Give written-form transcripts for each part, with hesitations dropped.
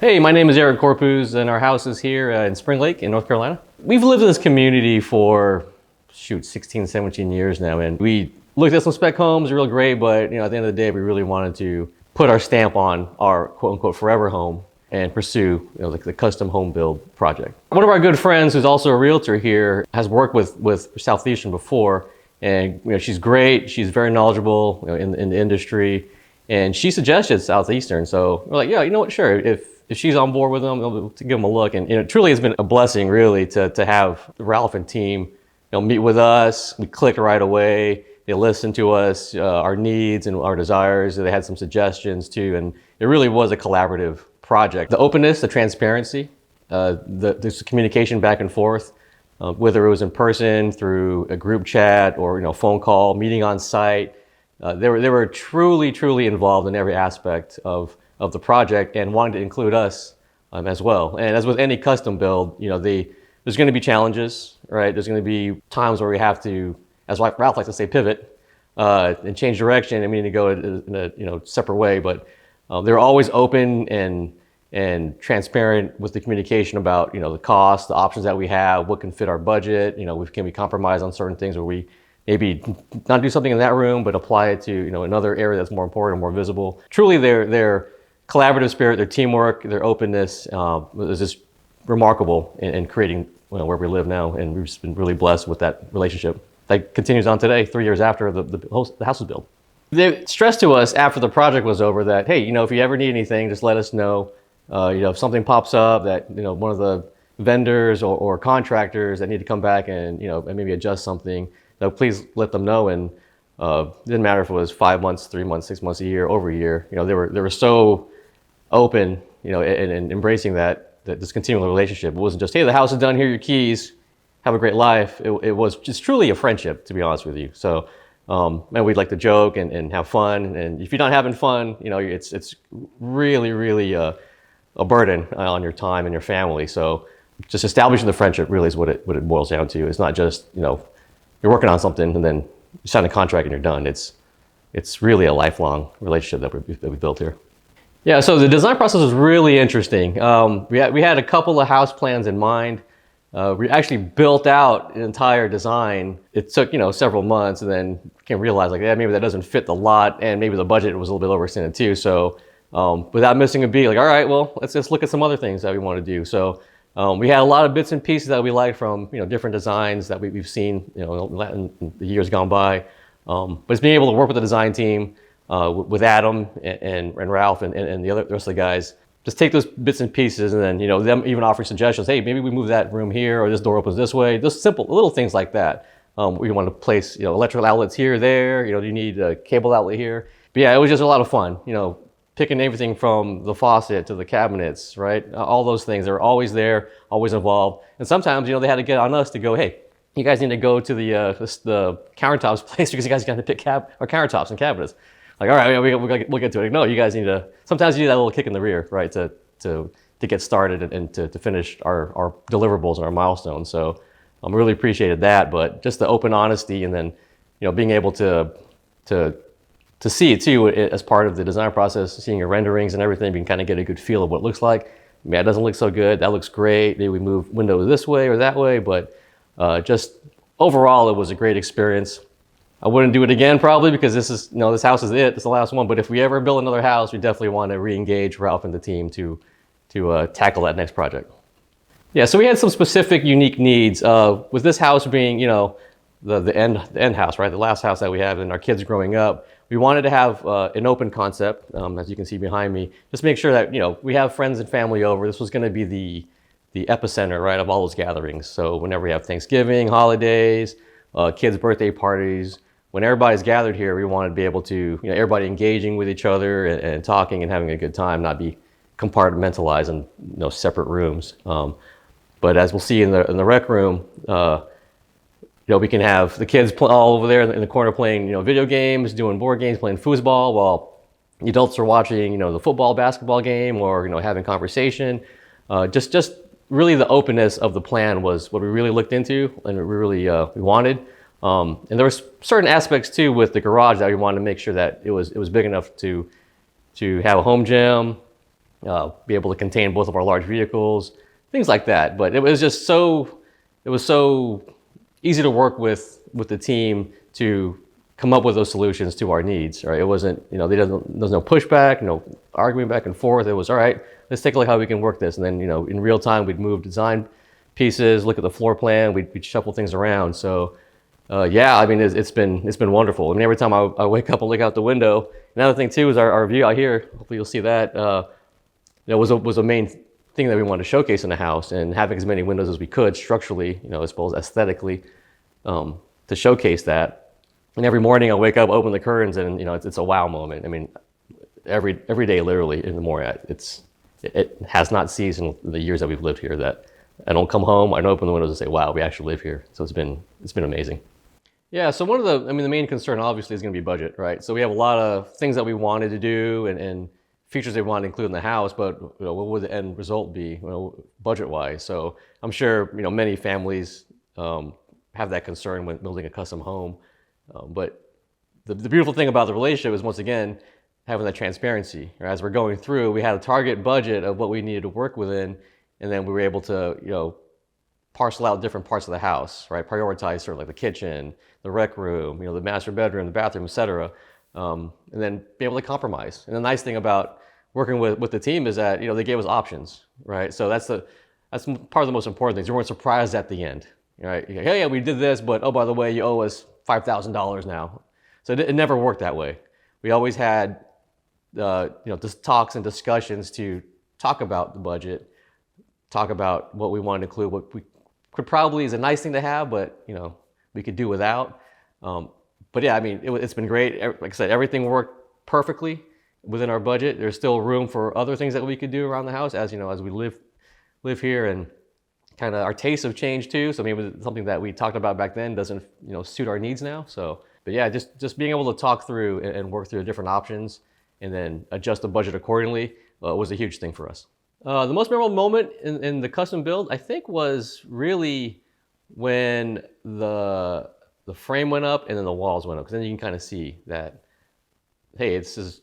Hey, my name is Eric Corpuz, and our house is here in Spring Lake in North Carolina. We've lived in this community for, 16, 17 years now, and we looked at some spec homes, real great, but at the end of the day, we really wanted to put our stamp on our quote-unquote forever home and pursue the custom home build project. One of our good friends, who's also a realtor here, has worked with Southeastern before, and she's great, she's very knowledgeable in the industry, and she suggested Southeastern, so we're like, yeah, you know what, sure, if she's on board with them, to give them a look. And it truly has been a blessing, really, to have Ralph and team meet with us. We click right away. They listen to us, our needs and our desires. They had some suggestions too, and it really was a collaborative project. The openness, the transparency, the communication back and forth, whether it was in person, through a group chat, or phone call, meeting on site. They were truly involved in every aspect of the project and wanted to include us as well. And as with any custom build, there's going to be challenges, right? There's going to be times where we have to, as Ralph likes to say, pivot and change direction, and we need to go in a separate way. But they're always open and transparent with the communication about the cost, the options that we have, what can fit our budget. Can we compromise on certain things where we maybe not do something in that room, but apply it to another area that's more important, more visible. Truly, their collaborative spirit, their teamwork, their openness is just remarkable in creating where we live now, and we've just been really blessed with that relationship. That continues on today, 3 years after the house was built. They stressed to us after the project was over that, hey, if you ever need anything, just let us know. If something pops up that one of the vendors or contractors that need to come back and and maybe adjust something, please let them know. And it didn't matter if it was 5 months, 3 months, 6 months, a year, over a year. They were so open, and embracing that this continual relationship. It wasn't just, hey, the house is done, here are your keys, have a great life. It was just truly a friendship, to be honest with you. So, and we'd like to joke and have fun. And if you're not having fun, it's really a burden on your time and your family. So, just establishing the friendship really is what it boils down to. It's not just you're working on something and then you sign a contract and you're done. It's really a lifelong relationship that we built here. Yeah, so the design process was really interesting. We had a couple of house plans in mind. We actually built out an entire design. It took several months, and then came to realize maybe that doesn't fit the lot, and maybe the budget was a little bit overextended too. So without missing a beat, all right, well, let's just look at some other things that we want to do. So we had a lot of bits and pieces that we liked from different designs that we've seen in the years gone by. But it's being able to work with the design team, with Adam and Ralph and the rest of the guys, just take those bits and pieces, and then them even offering suggestions. Hey, maybe we move that room here, or this door opens this way. Just simple little things like that. We want to place electrical outlets here, there. Do you need a cable outlet here? But yeah, it was just a lot of fun. Picking everything from the faucet to the cabinets, right? All those things, they're always there, always involved. And sometimes they had to get on us to go, hey, you guys need to go to the countertops place because you guys got to pick our countertops and cabinets. Like, all right, we'll get to it. No, you guys need to. Sometimes you need that little kick in the rear, right, to get started and to finish our deliverables and our milestones. So I really appreciated that. But just the open honesty, and then being able to see it too as part of the design process, seeing your renderings and everything, you can kind of get a good feel of what it looks like. Yeah, it doesn't look so good. That looks great. Maybe we move windows this way or that way, but just overall, it was a great experience. I wouldn't do it again probably because this house is it. It's the last one. But if we ever build another house, we definitely want to re-engage Ralph and the team to tackle that next project. Yeah, so we had some specific unique needs. With this house being the end house, right, the last house that we have, and our kids growing up, we wanted to have an open concept, as you can see behind me. Just make sure that we have friends and family over. This was going to be the epicenter, right, of all those gatherings. So whenever we have Thanksgiving, holidays, kids' birthday parties, when everybody's gathered here, we wanted to be able to, everybody engaging with each other and talking and having a good time, not be compartmentalized in separate rooms. But as we'll see in the rec room, we can have the kids all over there in the corner playing, video games, doing board games, playing foosball, while the adults are watching, the football, basketball game, or having conversation. Just really the openness of the plan was what we really looked into, and we really we wanted. And there were certain aspects too with the garage that we wanted to make sure that it was big enough to have a home gym, be able to contain both of our large vehicles, things like that. But it was just so, it was so easy to work with the team to come up with those solutions to our needs, right? It wasn't, there was no pushback, no arguing back and forth. It was, all right, let's take a look how we can work this. And then, in real time, we'd move design pieces, look at the floor plan, we'd shuffle things around. So yeah, I mean, it's been wonderful. I mean, every time I wake up and look out the window. Another thing too is our view out here. Hopefully you'll see that. Was a main thing that we wanted to showcase in the house, and having as many windows as we could structurally, as well as aesthetically, to showcase that. And every morning I wake up, open the curtains, and it's a wow moment. I mean, every day literally in the morning, it has not ceased in the years that we've lived here that I don't come home, I don't open the windows and say, wow, we actually live here. So it's been amazing. Yeah, so one of the main concern obviously is going to be budget, right? So we have a lot of things that we wanted to do and features they wanted to include in the house, but what would the end result be, budget-wise? So I'm sure many families have that concern when building a custom home. But the beautiful thing about the relationship is, once again, having that transparency. Right? As we're going through, we had a target budget of what we needed to work within, and then we were able to parcel out different parts of the house, right? Prioritize sort of like the kitchen, the rec room, the master bedroom, the bathroom, etc. And then be able to compromise. And the nice thing about working with the team is that they gave us options, right? So that's part of the most important things. You weren't surprised at the end, right? You're like, hey, yeah, we did this, but oh, by the way, you owe us $5,000 now. So it never worked that way. We always had just talks and discussions to talk about the budget, talk about what we wanted to include, what we could probably is a nice thing to have, but we could do without. But yeah, I mean, it's been great. Like I said, everything worked perfectly within our budget. There's still room for other things that we could do around the house as we live here, and kind of our tastes have changed too. So maybe something that we talked about back then doesn't suit our needs now. So, but yeah, just being able to talk through and work through different options and then adjust the budget accordingly was a huge thing for us. The most memorable moment in the custom build, I think, was really when the frame went up and then the walls went up, because then you can kind of see that, hey, this is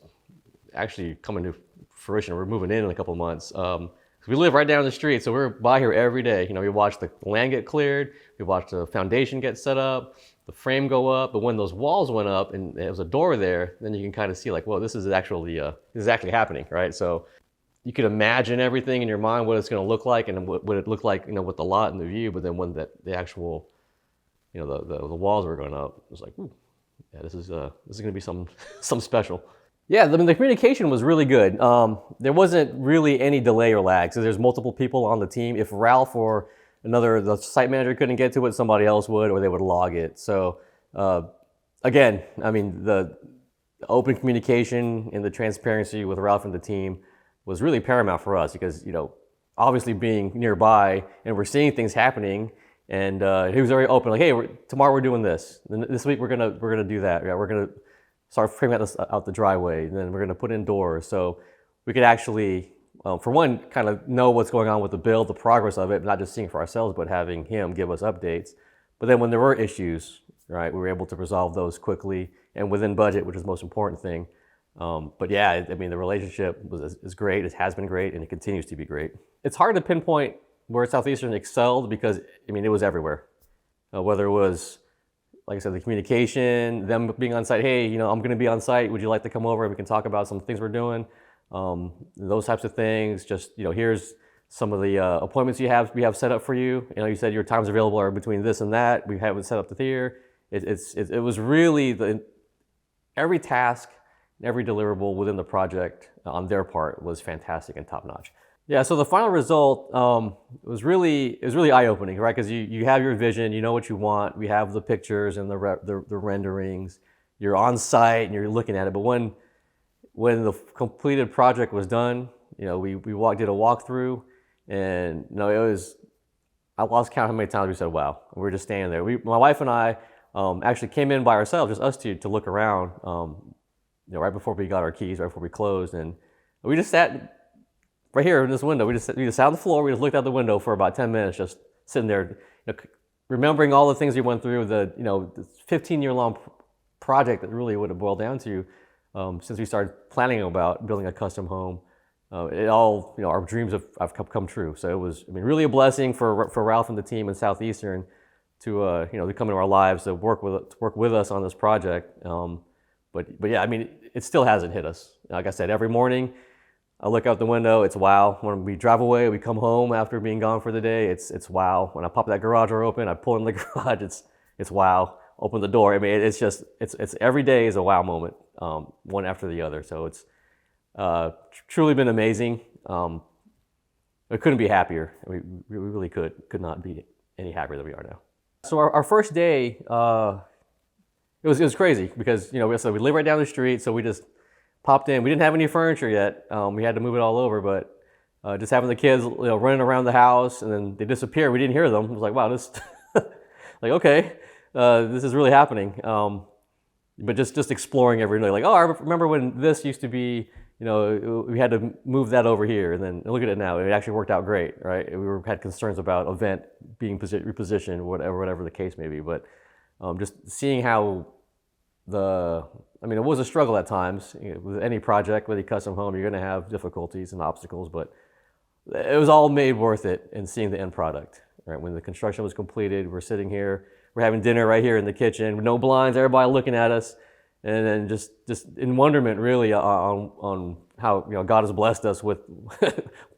actually coming to fruition. We're moving in a couple of months. We live right down the street, so we're by here every day. We watch the land get cleared, we watch the foundation get set up, the frame go up. But when those walls went up and there was a door there, then you can kind of see like, well, this is actually happening, right? So you could imagine everything in your mind, what it's going to look like, and what it looked like, with the lot and the view. But then when the actual, the walls were going up, it was like, ooh, yeah, this is going to be some special. Yeah, the communication was really good. There wasn't really any delay or lag. So there's multiple people on the team. If Ralph or the site manager couldn't get to it, somebody else would, or they would log it. So again, I mean, the open communication and the transparency with Ralph and the team was really paramount for us, because obviously being nearby and we're seeing things happening, and he was very open, like, hey, tomorrow we're doing this, and this week we're gonna do that. Yeah, we're gonna start framing out the driveway, and then we're gonna put in doors, so we could actually, for one, kind of know what's going on with the build, the progress of it, not just seeing for ourselves, but having him give us updates. But then when there were issues, right, we were able to resolve those quickly and within budget, which is the most important thing. But yeah, I mean, the relationship is great. It has been great, and it continues to be great. It's hard to pinpoint where Southeastern excelled, because I mean, it was everywhere. Whether it was, like I said, the communication, them being on site. Hey, I'm going to be on site. Would you like to come over and we can talk about some things we're doing? Those types of things. Just here's some of the appointments we have set up for you. You said your times available are between this and that. We have it set up to here. It was really every task, every deliverable within the project on their part was fantastic and top notch. Yeah, so the final result was really eye-opening, right? Because you have your vision, you know what you want. We have the pictures and the renderings. You're on site and you're looking at it. But when the completed project was done, we did a walkthrough, and I lost count how many times we said wow. We were just standing there. My wife and I actually came in by ourselves, just us two, to look around. Right before we got our keys, right before we closed, and we just sat right here in this window. We just sat on the floor. We just looked out the window for about 10 minutes, just sitting there, remembering all the things we went through. The 15-year-long project that really would have boiled down to since we started planning about building a custom home. it all, our dreams have come true. So it was, really a blessing for Ralph and the team in Southeastern to, to come into our lives, to work with us on this project. But yeah, it still hasn't hit us. Like I said, every morning I look out the window, it's wow. When we drive away, we come home after being gone for the day, it's wow. When I pop that garage door open, I pull in the garage, it's wow. Open the door. It's just, it's every day is a wow moment, one after the other. So it's truly been amazing. We couldn't be happier. We really could not be any happier than we are now. So our first day, it was crazy because, so we live right down the street, so we just popped in. We didn't have any furniture yet. We had to move it all over, but just having the kids, running around the house, and then they disappeared. We didn't hear them. It was like, wow, this, like, okay, this is really happening. But just exploring every day, like, oh, I remember when this used to be, we had to move that over here, and then look at it now. It actually worked out great, right? Had concerns about event being repositioned, whatever the case may be. But just seeing how it was a struggle at times. With any project, whether you custom home, you're going to have difficulties and obstacles, but it was all made worth it in seeing the end product. Right? When the construction was completed, we're sitting here, we're having dinner right here in the kitchen with no blinds, everybody looking at us. And then just in wonderment, really, on how God has blessed us with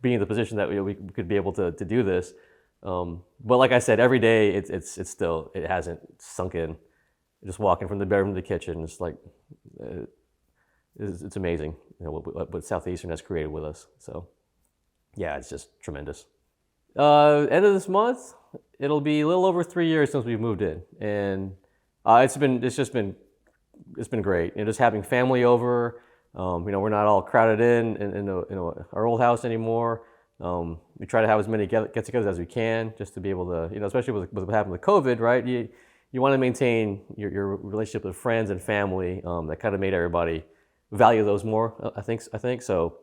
being in the position that we could be able to do this. But like I said, every day it hasn't sunk in. Just walking from the bedroom to the kitchen, it's like it's amazing, what Southeastern has created with us. So yeah, it's just tremendous. End of this month, it'll be a little over 3 years since we moved in, and it's been great. Just having family over. We're not all crowded in our old house anymore. We try to have as many get-togethers as we can, just to be able to, especially with what happened with COVID, right? You want to maintain your relationship with friends and family. That kind of made everybody value those more. I think so.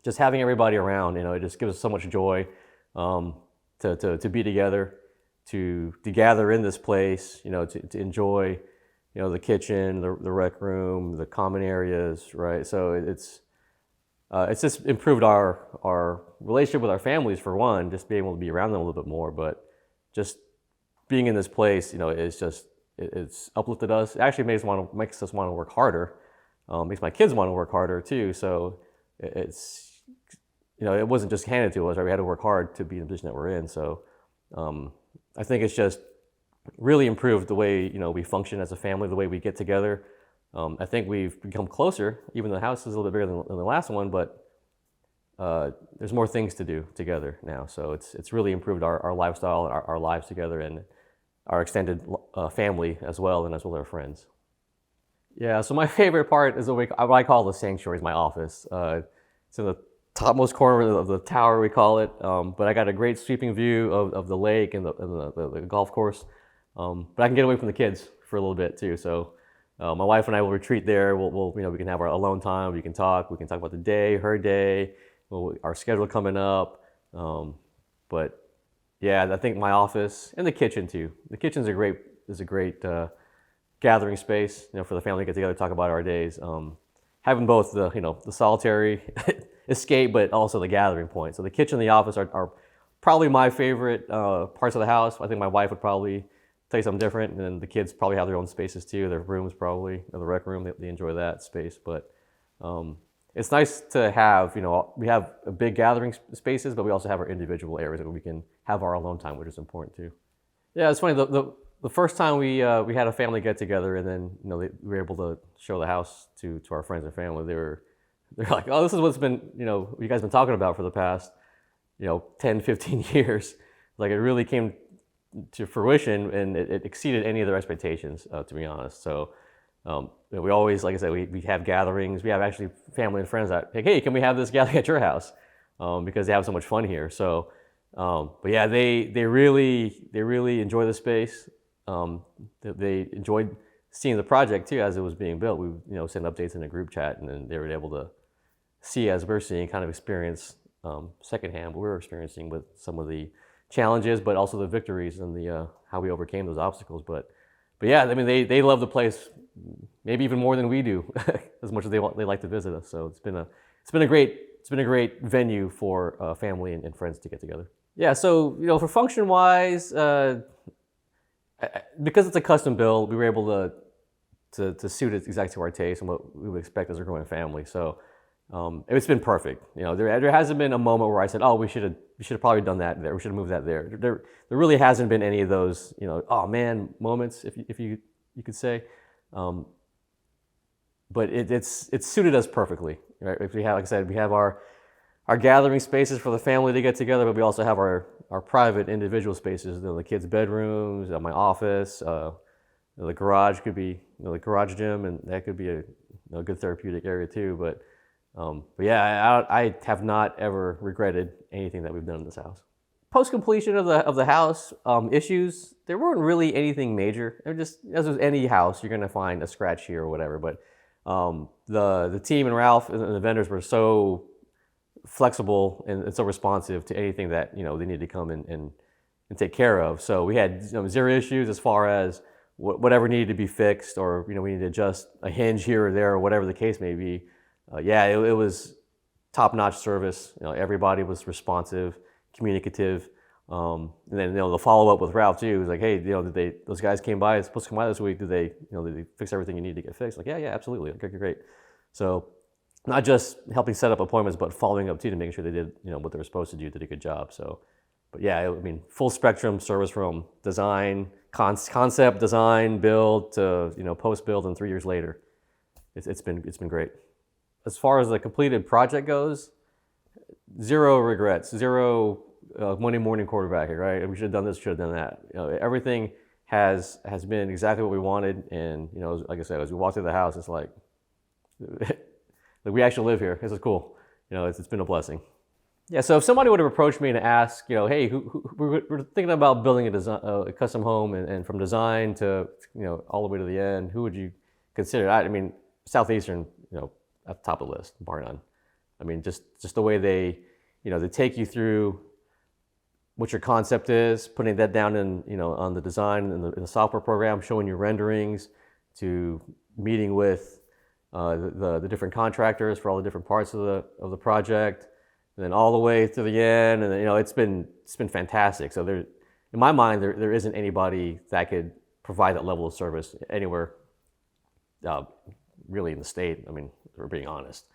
Just having everybody around, it just gives us so much joy to be together, to gather in this place, to enjoy. The kitchen, the rec room, the common areas, right? So it's just improved our relationship with our families, for one, just being able to be around them a little bit more. But just being in this place, it's uplifted us. It actually makes us want to work harder. Makes my kids want to work harder too. So it's, it wasn't just handed to us, right? We had to work hard to be in the position that we're in. So I think it's just really improved the way we function as a family, the way we get together. I think we've become closer, even though the house is a little bit bigger than the last one, but there's more things to do together now. So it's really improved our lifestyle, our lives together, and our extended family as well, and as well as our friends. Yeah, so my favorite part is what I call the sanctuary, is my office. It's in the topmost corner of the tower, we call it, but I got a great sweeping view of the lake and the golf course. But I can get away from the kids for a little bit too. So my wife and I will retreat there. We can have our alone time. We can talk about the day, her day, our schedule coming up. But yeah, I think my office and the kitchen too. The kitchen is a great gathering space, for the family to get together, talk about our days. Having both the solitary escape, but also the gathering point. So the kitchen and the office are probably my favorite parts of the house. I think my wife would probably tell you something different, and then the kids probably have their own spaces too, their rooms probably, the rec room, they enjoy that space. But it's nice to have, we have a big gathering spaces, but we also have our individual areas where we can have our alone time, which is important too. Yeah, it's funny, the first time we had a family get together, and then we were able to show the house to our friends and family. They're like, oh, this is what's been, you guys been talking about for the past 10, 15 years. Like, it really came to fruition, and it exceeded any of their expectations, to be honest. So we always, like I said, we have gatherings. We have actually family and friends that, hey, can we have this gathering at your house? Because they have so much fun here. So, but yeah, they really enjoy the space. They enjoyed seeing the project too as it was being built. We send updates in a group chat, and then they were able to see, as we're seeing, kind of experience secondhand what we were experiencing with some of the challenges, but also the victories and the how we overcame those obstacles. But yeah, they love the place maybe even more than we do, as much as they like to visit us. So it's been a great a great venue for family and friends to get together. Yeah, so for function wise, because it's a custom build, we were able to suit it exactly to our taste and what we would expect as a growing family. So it's been perfect. There hasn't been a moment where I said, oh, we should have probably done that there. We should have moved that there. There really hasn't been any of those, oh man moments, if you could say. But it's suited us perfectly, right? If we have, like I said, we have our gathering spaces for the family to get together, but we also have our private individual spaces, the kids' bedrooms, my office, the garage could be the garage gym, and that could be a good therapeutic area too. But yeah, I have not ever regretted anything that we've done in this house. Post completion of the house, issues, there weren't really anything major. It just, as with any house, you're gonna find a scratch here or whatever. But the team and Ralph and the vendors were so flexible and so responsive to anything that they needed to come and take care of. So we had zero issues as far as whatever needed to be fixed, or we need to adjust a hinge here or there, or whatever the case may be. It was top-notch service. Everybody was responsive, communicative, and then the follow-up with Ralph too was like, hey, those guys came by, supposed to come by this week. Did they fix everything you need to get fixed? Like, yeah, absolutely. Okay, great. So not just helping set up appointments, but following up too, to make sure they did what they were supposed to do, did a good job. So, but yeah, full spectrum service from design, concept, design, build to post build, and 3 years later, it's been great. As far as the completed project goes, zero regrets, zero Monday morning quarterbacking, right? We should have done this, should have done that. Everything has been exactly what we wanted, and like I said, as we walk through the house, it's like we actually live here. This is cool. It's been a blessing. Yeah. So if somebody would have approached me and asked, hey, we're thinking about building a custom home, and from design to all the way to the end, who would you consider? Southeastern, at the top of the list, bar none. Just the way they take you through what your concept is, putting that down in on the design in the software program, showing you renderings, to meeting with the different contractors for all the different parts of the project, and then all the way to the end. And it's been fantastic. So in my mind, there isn't anybody that could provide that level of service anywhere, really in the state. We're being honest.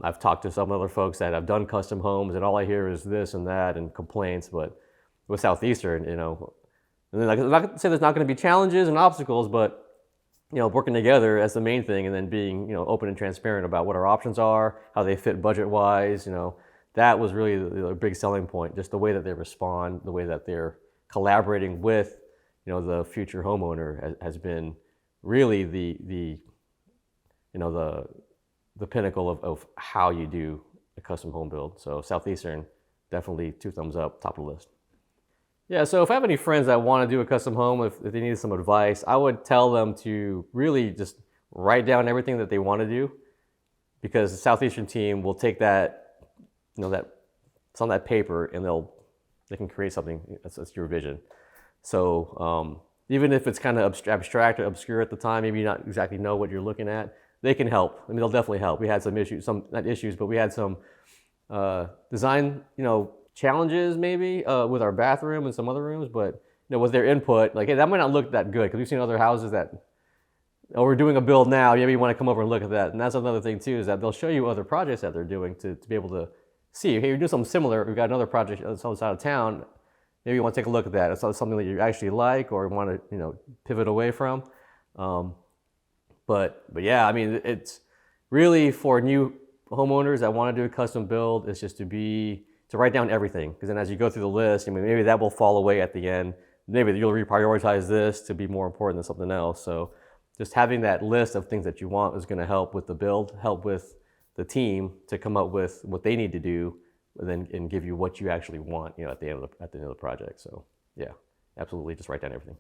I've talked to some other folks that have done custom homes, and all I hear is this and that and complaints. But with Southeastern, and then I'm not going to say there's not going to be challenges and obstacles, but working together as the main thing, and then being open and transparent about what our options are, how they fit budget wise. That was really the big selling point. Just the way that they respond, the way that they're collaborating with the future homeowner has been really the pinnacle of how you do a custom home build. So Southeastern, definitely 2 thumbs up, top of the list. Yeah, so if I have any friends that want to do a custom home, if they need some advice, I would tell them to really just write down everything that they want to do, because the Southeastern team will take that, it's on that paper, and they can create something that's your vision. So even if it's kind of abstract or obscure at the time, maybe you not exactly know what you're looking at, they can help. They'll definitely help. We had some issues, not issues, but we had some design, challenges maybe with our bathroom and some other rooms. But with their input, like, hey, that might not look that good, because we've seen other houses that, we're doing a build now. Maybe you want to come over and look at that. And that's another thing too, is that they'll show you other projects that they're doing to be able to see, hey, you're doing something similar. We've got another project on the other side of town. Maybe you want to take a look at that. It's something that you actually like or want to pivot away from. But yeah, it's really for new homeowners that want to do a custom build. It's just to write down everything, because then as you go through the list, maybe that will fall away at the end. Maybe you'll reprioritize this to be more important than something else. So just having that list of things that you want is going to help with the build, help with the team to come up with what they need to do, and give you what you actually want, at the end of the project. So yeah, absolutely, just write down everything.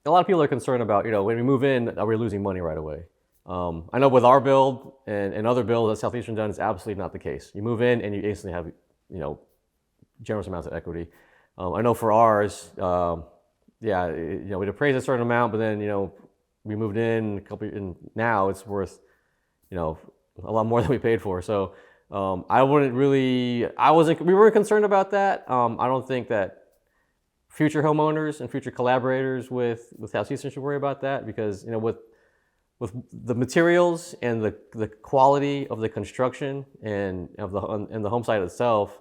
A lot of people are concerned about, when we move in, are we losing money right away? I know with our build and other builds that Southeastern done, it's absolutely not the case. You move in and you instantly have, generous amounts of equity. I know for ours, we'd appraise a certain amount, but then, we moved in and now it's worth, a lot more than we paid for. So I wouldn't really, we weren't concerned about that. I don't think that future homeowners and future collaborators with Southeastern should worry about that, because with the materials and the quality of the construction and of the home site itself,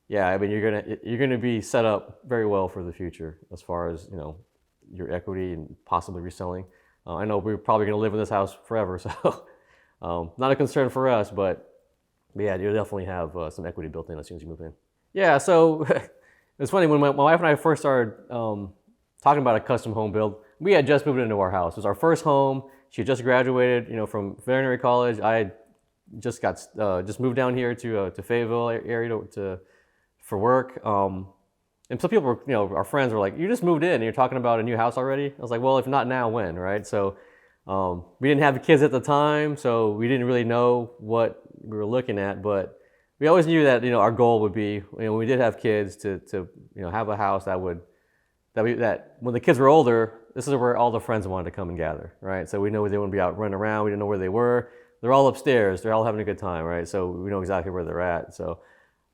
yeah, I mean you're gonna be set up very well for the future as far as your equity and possibly reselling. I know we're probably gonna live in this house forever, so not a concern for us, but yeah, you'll definitely have some equity built in as soon as you move in. Yeah, so it's funny, when my wife and I first started talking about a custom home build, we had just moved into our house. It was our first home. She had just graduated, from veterinary college. I had just moved down here to Fayetteville area for work. And some people were, our friends were like, "You just moved in and you're talking about a new house already?" I was like, "Well, if not now, when?" Right? So we didn't have kids at the time, so we didn't really know what we were looking at, but we always knew that our goal would be, when we did have kids, to have a house that when the kids were older, this is where all the friends wanted to come and gather, right? So we know they wouldn't be out running around. We didn't know where they were. They're all upstairs. They're all having a good time, right? So we know exactly where they're at. So,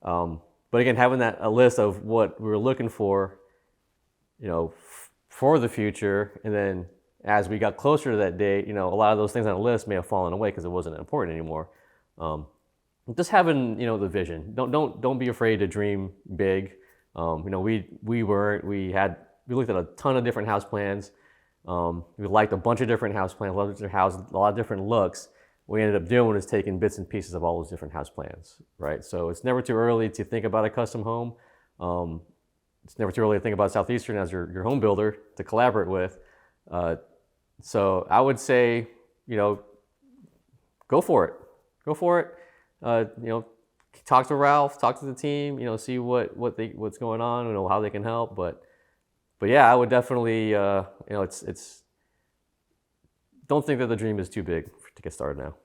but again, having a list of what we were looking for, for the future, and then as we got closer to that date, a lot of those things on the list may have fallen away because it wasn't important anymore. Just having the vision. Don't be afraid to dream big. We looked at a ton of different house plans. We liked a bunch of different house plans, a lot of different looks. What we ended up doing is taking bits and pieces of all those different house plans, right? So it's never too early to think about a custom home. It's never too early to think about Southeastern as your home builder to collaborate with. So I would say, go for it. Go for it. Talk to Ralph, talk to the team, see what's going on, how they can help. But yeah, I would definitely, it's don't think that the dream is too big to get started now.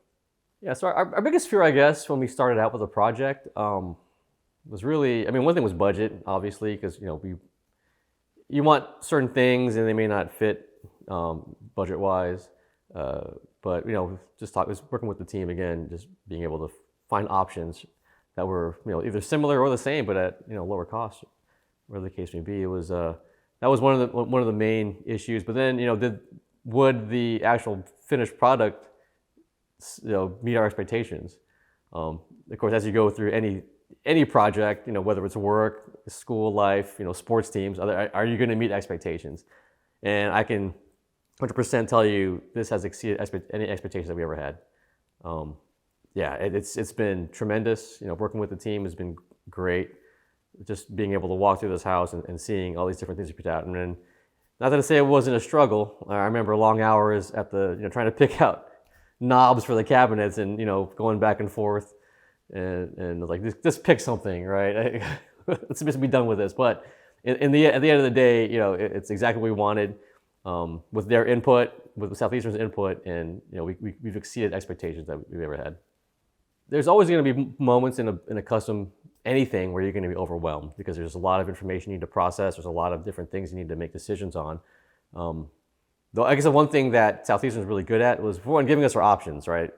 Yeah, so our biggest fear, I guess, when we started out with the project, was really, one thing was budget, obviously, because you want certain things and they may not fit budget-wise. But was working with the team again, just being able to find options that were either similar or the same, but at lower cost, whatever the case may be. It was that was one of the main issues. But then would the actual finished product meet our expectations? Of course, as you go through any project, whether it's work, school life, sports teams, are you going to meet expectations? And I can 100% tell you this has exceeded any expectations that we ever had. Yeah, it's been tremendous. Working with the team has been great. Just being able to walk through this house and seeing all these different things you put out. And then, not that I say it wasn't a struggle. I remember long hours at the trying to pick out knobs for the cabinets and going back and forth and like just pick something, right? Let's just be done with this. But at the end of the day, it's exactly what we wanted. With their input, with Southeastern's input, and we've exceeded expectations that we've ever had. There's always going to be moments in a custom anything where you're going to be overwhelmed because there's a lot of information you need to process. There's a lot of different things you need to make decisions on. Though I guess the one thing that Southeastern is really good at was, for one, giving us our options. Right,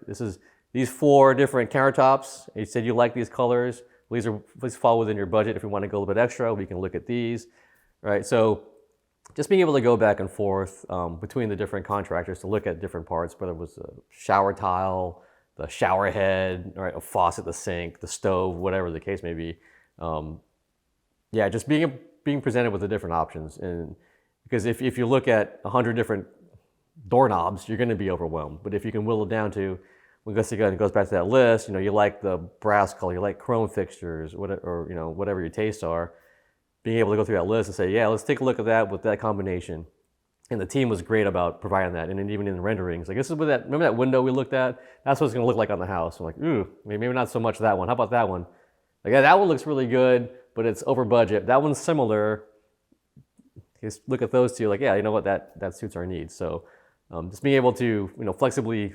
these 4 different countertops. You said you like these colors. Please fall within your budget. If you want to go a little bit extra, we can look at these. Right, so just being able to go back and forth between the different contractors to look at different parts, whether it was a shower tile, the shower head, right, a faucet, the sink, the stove, whatever the case may be. Yeah, just being presented with the different options. And because if you look at 100 different doorknobs, you're going to be overwhelmed. But if you can whittle it down to, it goes back to that list, you like the brass color, you like chrome fixtures, whatever your tastes are, being able to go through that list and say, yeah, let's take a look at that with that combination. And the team was great about providing that. And then even in the renderings, like, this is what remember that window we looked at? That's what it's going to look like on the house. I'm like, ooh, maybe not so much that one. How about that one? Like, yeah, that one looks really good, but it's over budget. That one's similar. Just look at those two, like, yeah, you know what, that suits our needs. So just being able to, flexibly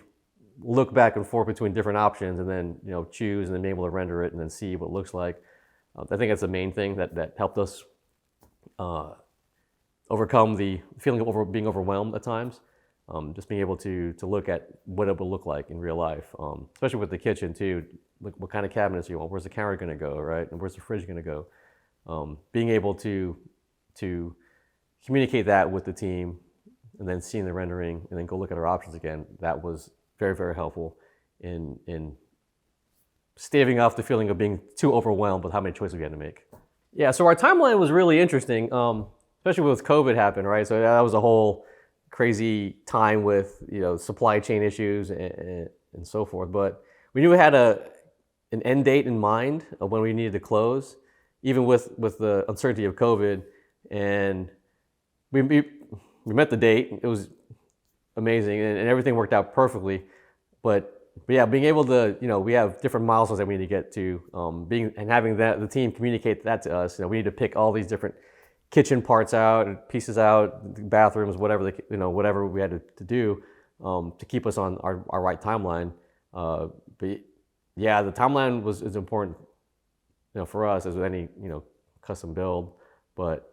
look back and forth between different options and then, choose and then be able to render it and then see what it looks like. I think that's the main thing that helped us overcome the feeling of being overwhelmed at times. Just being able to look at what it will look like in real life, especially with the kitchen too. what kind of cabinets you want, where's the counter going to go, right, and where's the fridge going to go. Being able to communicate that with the team, and then seeing the rendering, and then go look at our options again, that was very, very helpful in staving off the feeling of being too overwhelmed with how many choices we had to make. Yeah, so our timeline was really interesting, especially with COVID happened, right? So that was a whole crazy time with supply chain issues and so forth. But we knew we had an end date in mind of when we needed to close, even with the uncertainty of COVID, and we met the date. It was amazing, and everything worked out perfectly. But yeah, being able to, we have different milestones that we need to get to, having the team communicate that to us. We need to pick all these different kitchen parts out, pieces out, bathrooms, whatever whatever we had to do to keep us on our right timeline. But yeah, the timeline is important, for us as with any custom build. But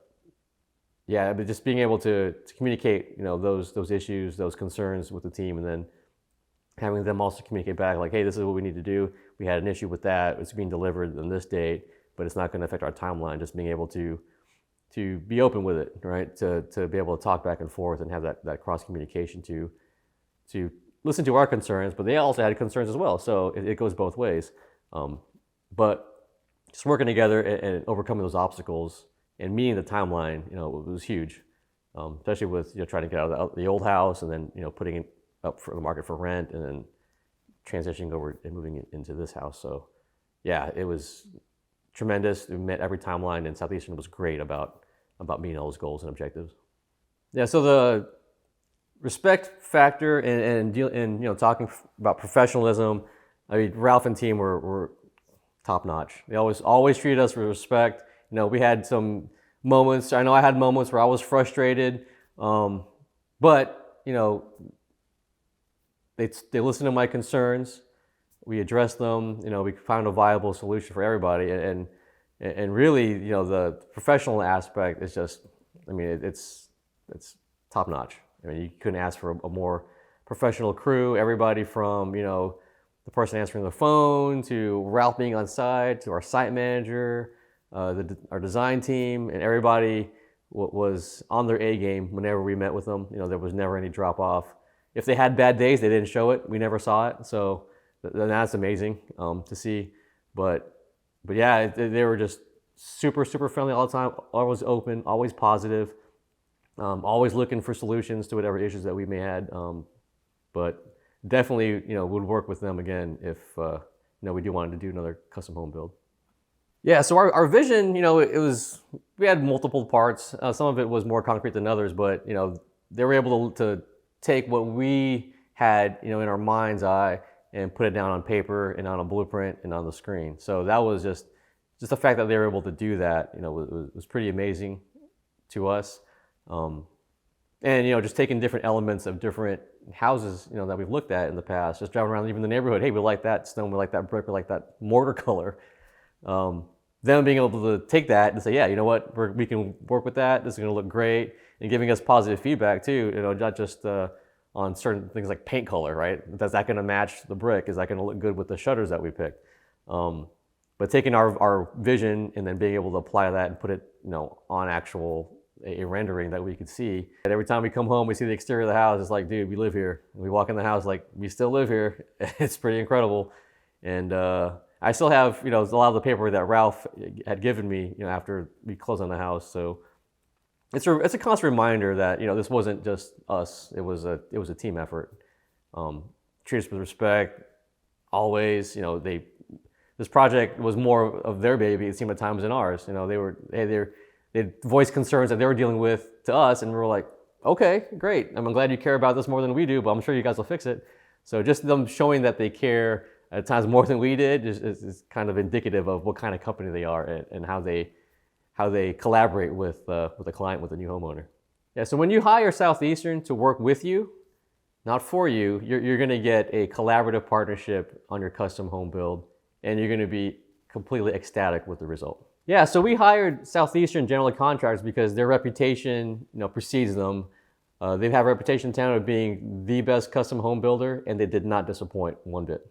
yeah, but just being able to communicate those issues, those concerns with the team, and then having them also communicate back like, hey, this is what we need to do. We had an issue with that. It's being delivered on this date, but it's not going to affect our timeline. Just being able to be open with it, right? To be able to talk back and forth and have that cross communication to listen to our concerns, but they also had concerns as well. So it goes both ways. But just working together and overcoming those obstacles and meeting the timeline, it was huge. Especially with trying to get out of the old house and then putting it up for the market for rent, and then transitioning over and moving into this house. So yeah, it was tremendous. We met every timeline, and Southeastern was great about meeting all those goals and objectives. Yeah, so the respect factor and talking about professionalism, I mean, Ralph and team were top notch. They always treated us with respect. We had some moments. I know I had moments where I was frustrated, but they listened to my concerns. We addressed them. We found a viable solution for everybody, and really, the professional aspect is just, I mean, it's top notch. I mean, you couldn't ask for a more professional crew. Everybody from the person answering the phone to Ralph being on site to our site manager, our design team, and everybody was on their A game whenever we met with them. There was never any drop off. If they had bad days, they didn't show it. We never saw it. So that's amazing to see. But yeah, they were just super, super friendly all the time, always open, always positive, always looking for solutions to whatever issues that we may had. But definitely, would work with them again if we do want to do another custom home build. Yeah, so our vision, we had multiple parts. Some of it was more concrete than others, but they were able to take what we had, in our mind's eye and put it down on paper and on a blueprint and on the screen. So that was just the fact that they were able to do that, was pretty amazing to us. And just taking different elements of different houses, that we've looked at in the past, just driving around even the neighborhood. Hey, we like that stone, we like that brick, we like that mortar color. Them being able to take that and say, yeah, you know what, we can work with that. This is going to look great, and giving us positive feedback too. Not just on certain things like paint color, right? Is that going to match the brick? Is that going to look good with the shutters that we picked? But taking our vision and then being able to apply that and put it, on actual a rendering that we could see. And every time we come home, we see the exterior of the house. It's like, dude, we live here. And we walk in the house like, we still live here. It's pretty incredible. And I still have, a lot of the paperwork that Ralph had given me, after we closed on the house. So it's a constant reminder that, this wasn't just us. It was a team effort. Treat us with respect. Always, this project was more of their baby, it seemed at times, than ours. They voiced concerns that they were dealing with to us, and we were like, okay, great. I'm glad you care about this more than we do, but I'm sure you guys will fix it. So just them showing that they care at times more than we did is kind of indicative of what kind of company they are and how they collaborate with the client, with the new homeowner. Yeah, so when you hire Southeastern to work with you, not for you, you're going to get a collaborative partnership on your custom home build, and you're going to be completely ecstatic with the result. Yeah, so we hired Southeastern General Contractors because their reputation, precedes them. They have a reputation in town of being the best custom home builder, and they did not disappoint one bit.